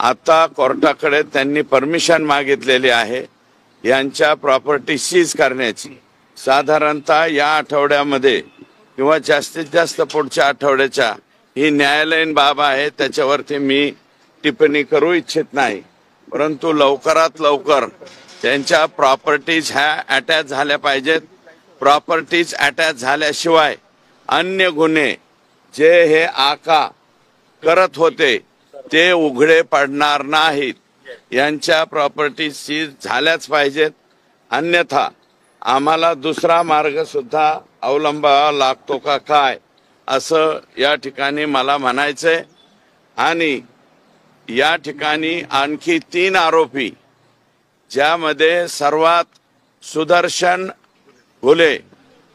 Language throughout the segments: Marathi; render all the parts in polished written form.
आता कोर्टाकडे त्यांनी परमिशन मागितलेली आहे यांच्या प्रॉपर्टी सीज करण्याची। साधारणतः या आठवड्यामध्ये किंवा जास्तीत जास्त पुढच्या आठवड्याच्या ही न्यायालयीन बाब आहे, त्याच्यावरती मी टिप्पणी करू इच्छित नाही, परंतु लवकरात लवकर त्यांच्या प्रॉपर्टीज ह्या अटॅच झाल्या पाहिजेत। प्रॉपर्टीज अटॅच झाल्याशिवाय अन्य गुन्हे जे हे आका करत होते ते उघडे पडणार नाहीत। यांच्या प्रॉपर्टी सीज झाल्याच पाहिजेत, अन्यथा आम्हाला दुसरा मार्ग सुद्धा अवलंबावा लागतो का काय असं या ठिकाणी मला म्हणायचंय। आणि या ठिकाणी आणखी 3 आरोपी, ज्यामध्ये सर्वात सुदर्शन घुले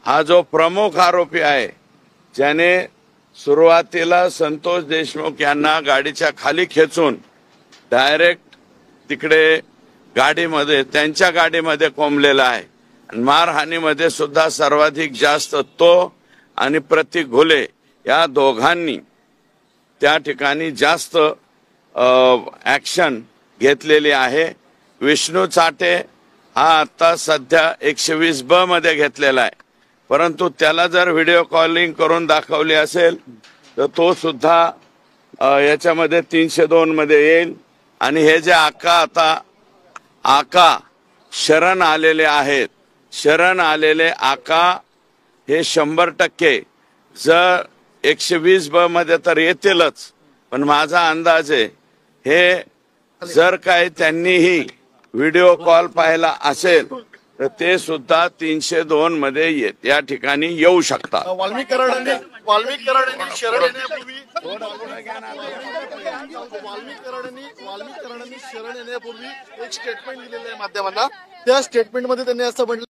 हा जो प्रमुख आरोपी आहे, ज्याने सुरुवातीला संतोष देशमुख यांना गाडीच्या खाली खेचून डायरेक्ट तिकडे गाडीमध्ये त्यांच्या गाडीमध्ये कोंबलेला आहे। मारहाणीमध्ये सुद्धा सर्वाधिक जास्त तो आणि प्रतीक घुले या दोघांनी त्या ठिकाणी जास्त ॲक्शन घेतलेली आहे। विष्णू चाटे हा आता सध्या 120 ब मध्ये घेतलेला आहे, परंतु त्याला जर व्हिडिओ कॉलिंग करून दाखवली असेल तर तो सुद्धा याच्यामध्ये 302 मध्ये येईल। आणि हे जे आका शरण आलेले आहेत, शरण आलेले आका हे 100% जर 120 ब मध्ये तर येतीलच, पण माझा अंदाज आहे हे जर काय त्यांनीही व्हिडिओ कॉल पाहिला असेल तर ते सुद्धा 302 मध्ये या ठिकाणी येऊ शकतात। वाल्मिक कराडांनी शरण येण्यापूर्वी एक स्टेटमेंट दिलेलं आहे माध्यमांना। त्या स्टेटमेंटमध्ये त्यांनी असं म्हटलं